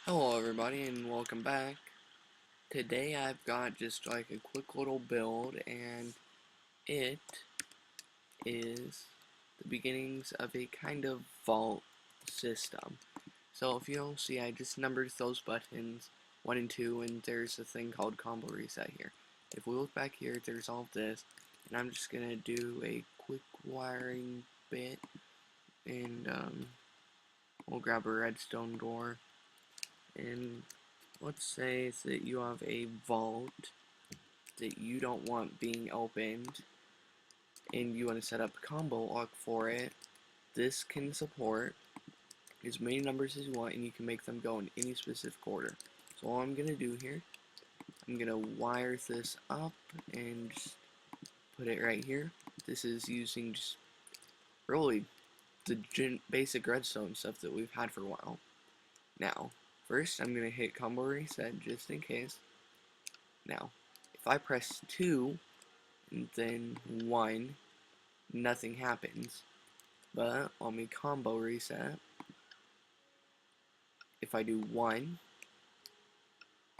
Hello everybody and welcome back. Today I've got just like a quick little build and it is the beginnings of a kind of vault system. So if you don't see, I just numbered those buttons 1 and 2 and there's a thing called combo reset here. If we look back here, there's all this, and I'm just gonna do a quick wiring bit, and we'll grab a redstone door, and let's say that you have a vault that you don't want being opened and you want to set up a combo lock for it. This can support as many numbers as you want, and you can make them go in any specific order. So all I'm going to do here, I'm going to wire this up and just put it right here. This is using just really the basic redstone stuff that we've had for a while. Now, first I'm going to hit combo reset just in case. Now, if I press 2 and then 1, nothing happens. But let me combo reset. If I do 1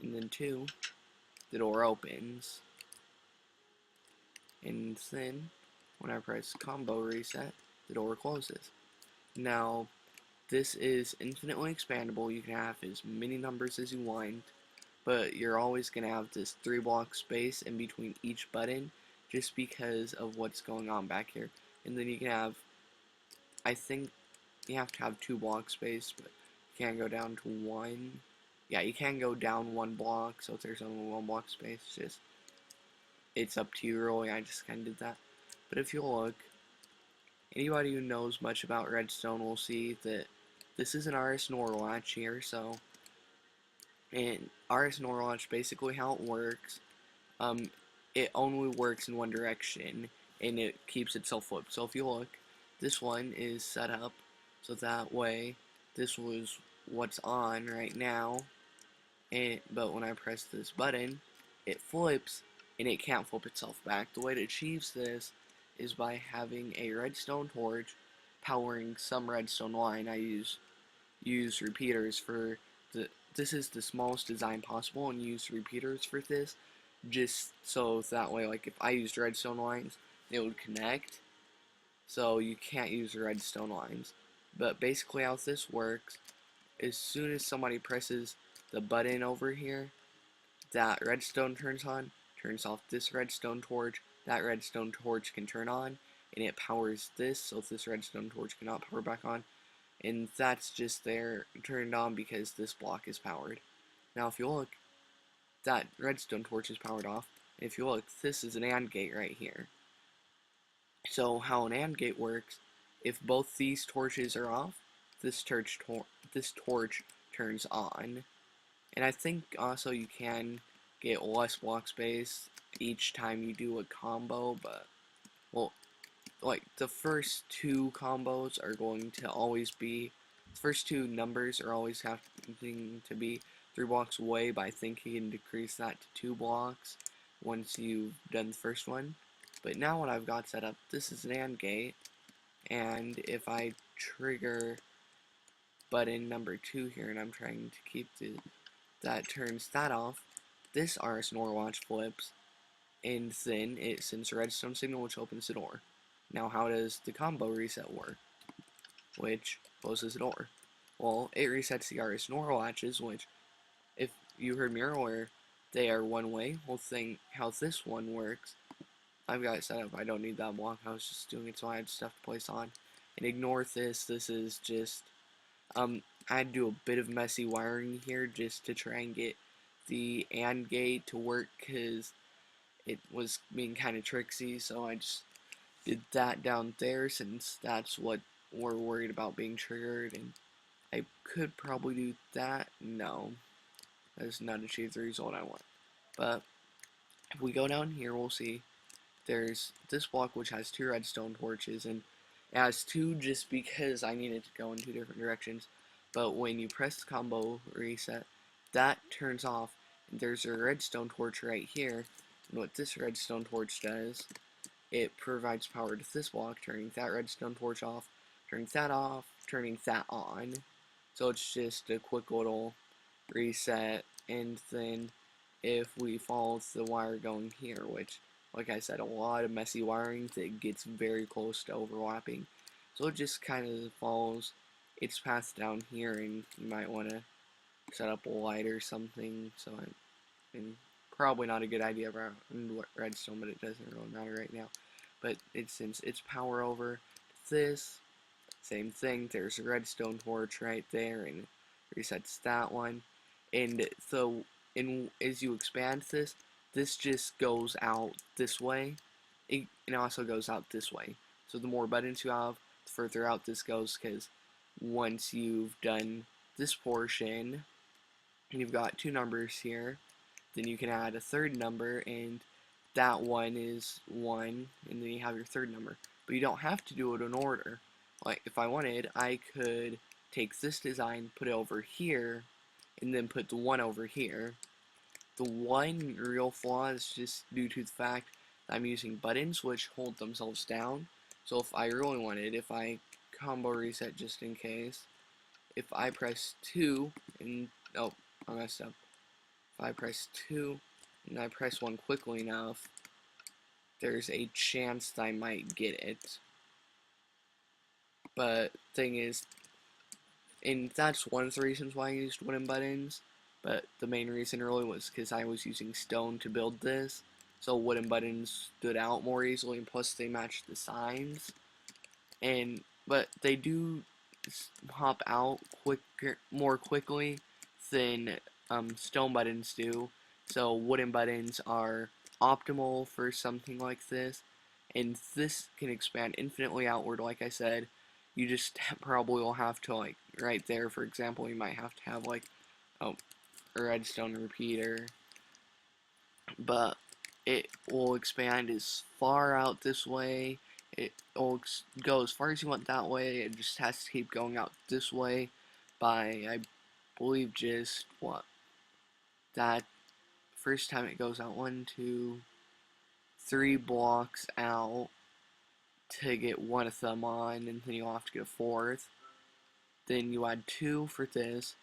and then 2, the door opens. And then when I press combo reset, the door closes. Now, this is infinitely expandable. You can have as many numbers as you want, but you're always going to have this 3-block space in between each button just because of what's going on back here. And then you can have, I think you have to have 2-block space, but you can't go down to 1. Yeah, you can go down 1 block, so if there's only 1 block space, it's up to you really. I just kind of did that. But if you look, anybody who knows much about redstone will see that this is an RS NOR latch here, so, and RS NOR latch, basically how it works, it only works in one direction, and it keeps itself flipped. So if you look, this one is set up so that way this was what's on right now, but when I press this button, it flips, and it can't flip itself back. The way it achieves this is by having a redstone torch powering some redstone line. I use repeaters for this is the smallest design possible, and use repeaters for this, just so that way, like if I used redstone lines, they would connect, so you can't use redstone lines. But basically how this works, as soon as somebody presses the button over here, that redstone turns on, turns off this redstone torch, that redstone torch can turn on, and it powers this, so this redstone torch cannot power back on, and that's just there turned on because this block is powered. Now if you look, that redstone torch is powered off, and if you look, this is an AND gate right here. So how an AND gate works, if both these torches are off, this torch turns on. And I think also you can get less block space each time you do a combo, but, well, like, the first 2 combos are going to always be, the first 2 numbers are always having to be 3 blocks away, but I think you can decrease that to 2 blocks once you've done the first one. But now what I've got set up, this is an AND gate, and if I trigger button number 2 here, and I'm trying to keep that turns that off, this RS NOR watch flips, and then it sends a redstone signal which opens the door. Now how does the combo reset work, which closes the door? Well, it resets the RS NOR latches, which, if you heard me earlier, they are one way. Well, how this one works, I've got it set up. I don't need that block. I was just doing it so I had stuff to place on. And ignore this. This is just, I had to do a bit of messy wiring here just to try and get the AND gate to work because it was being kind of tricksy. So I just did that down there since that's what we're worried about being triggered. And I could probably do that. No, that does not achieve the result I want. But if we go down here, we'll see there's this block which has 2 redstone torches, and it has 2 just because I needed to go in 2 different directions. But when you press the combo reset, that turns off, and there's a redstone torch right here. And what this redstone torch does, it provides power to this block, turning that redstone torch off, turning that on. So it's just a quick little reset, and then if we follow the wire going here, which, like I said, a lot of messy wiring that gets very close to overlapping, so it just kind of follows its path down here, and you might want to set up a light or something. So and probably not a good idea around redstone, but it doesn't really matter right now. But since it's power over this, same thing, there's a redstone torch right there, and resets that one. And so, as you expand this, this just goes out this way. It also goes out this way. So the more buttons you have, the further out this goes, because once you've done this portion, and you've got two numbers here, then you can add a third number, and that one is 1, and then you have your third number. But you don't have to do it in order. Like, if I wanted, I could take this design, put it over here, and then put the 1 over here. The one real flaw is just due to the fact that I'm using buttons which hold themselves down. So if I really wanted, if I combo reset just in case, if I press 2, and, oh, I messed up. If I press 2, and I press 1 quickly enough, there's a chance that I might get it. But thing is, and that's one of the reasons why I used wooden buttons, but the main reason really was because I was using stone to build this, so wooden buttons stood out more easily, and plus they matched the signs. But they do hop out more quickly than stone buttons do. So wooden buttons are optimal for something like this, and this can expand infinitely outward. Like I said, you just probably will have to, like right there, for example, you might have to have like a redstone repeater, but it will expand as far out this way. It will go as far as you want that way. It just has to keep going out this way by, I believe, just what, that first time it goes out 1, 2, 3 blocks out to get one of them on, and then you'll have to get a fourth. Then you add 2 for this,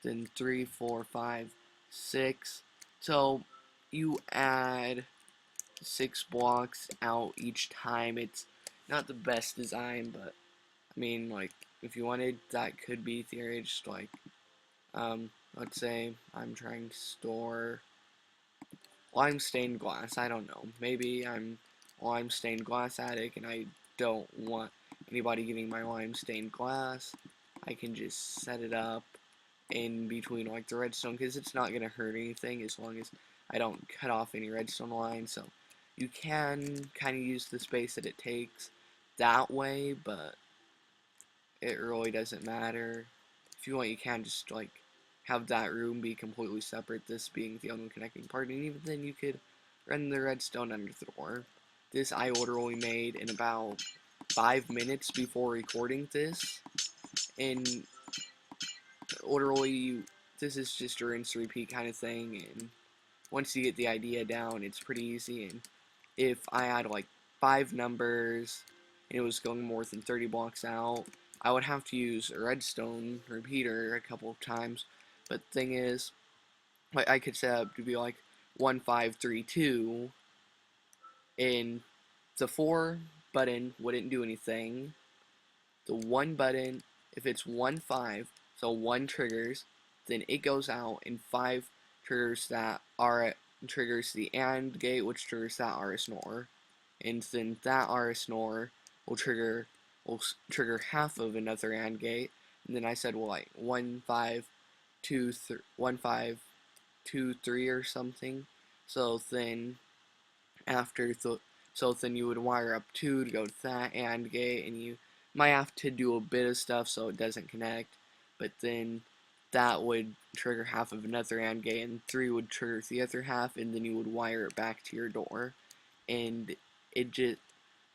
then 3, 4, 5, 6. So you add 6 blocks out each time. It's not the best design, but I mean, like, if you wanted, that could be theory. Just like, let's say I'm trying to store lime stained glass. I don't know. Maybe I'm a lime stained glass addict and I don't want anybody getting my lime stained glass. I can just set it up in between like the redstone, because it's not going to hurt anything as long as I don't cut off any redstone lines. So you can kind of use the space that it takes that way, but it really doesn't matter. If you want, you can just like have that room be completely separate, this being the only connecting part, and even then you could run the redstone under the door. This I literally made in about 5 minutes before recording this, and literally this is just a rinse repeat kind of thing, and once you get the idea down, it's pretty easy. And if I had like 5 numbers and it was going more than 30 blocks out, I would have to use a redstone repeater a couple of times. But the thing is, like, I could set up to be like 1532, and the 4 button wouldn't do anything. The 1 button, if it's 1 5, so 1 triggers, then it goes out, and 5 triggers triggers the AND gate, which triggers that RS NOR, and then that RS NOR will trigger half of another AND gate, and then I said, well, like 1 5 2 3 1 5 2 3 or something. So then after the so then you would wire up 2 to go to that AND gate, and you might have to do a bit of stuff so it doesn't connect, but then that would trigger half of another AND gate, and 3 would trigger the other half, and then you would wire it back to your door. And it just,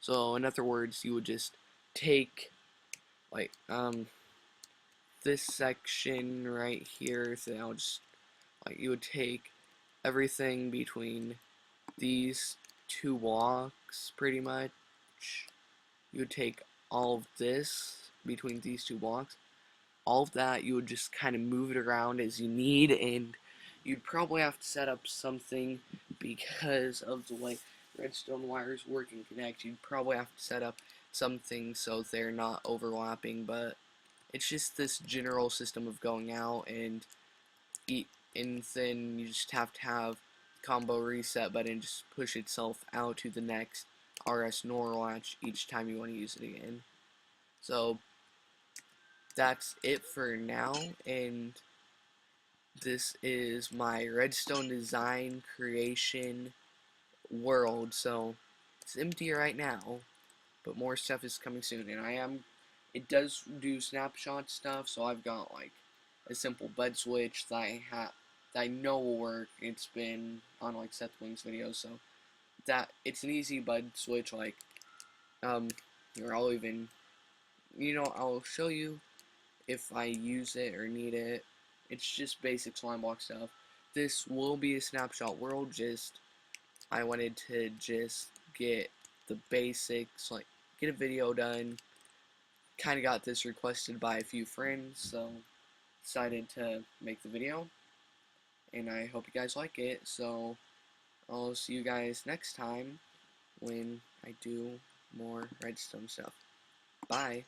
so in other words, you would just take like this section right here, so I'll just, like, you would take everything between these 2 blocks pretty much. You would take all of this between these 2 blocks, all of that, you would just kind of move it around as you need, and you'd probably have to set up something because of the way redstone wires work and connect. You'd probably have to set up something so they're not overlapping, but it's just this general system of going out and eat, and then you just have to have combo reset button just push itself out to the next RS NOR latch each time you want to use it again. So that's it for now, and this is my redstone design creation world. So it's empty right now, but more stuff is coming soon, and it does do snapshot stuff, so I've got like a simple bed switch that I know will work. It's been on like Seth Wings videos, so that it's an easy bed switch. Like um, or I'll even, I'll show you if I use it or need it. It's just basic slime block stuff. This will be a snapshot world. Just I wanted to just get the basics, like get a video done. Kind of got this requested by a few friends, so decided to make the video, and I hope you guys like it. So I'll see you guys next time when I do more redstone stuff. Bye.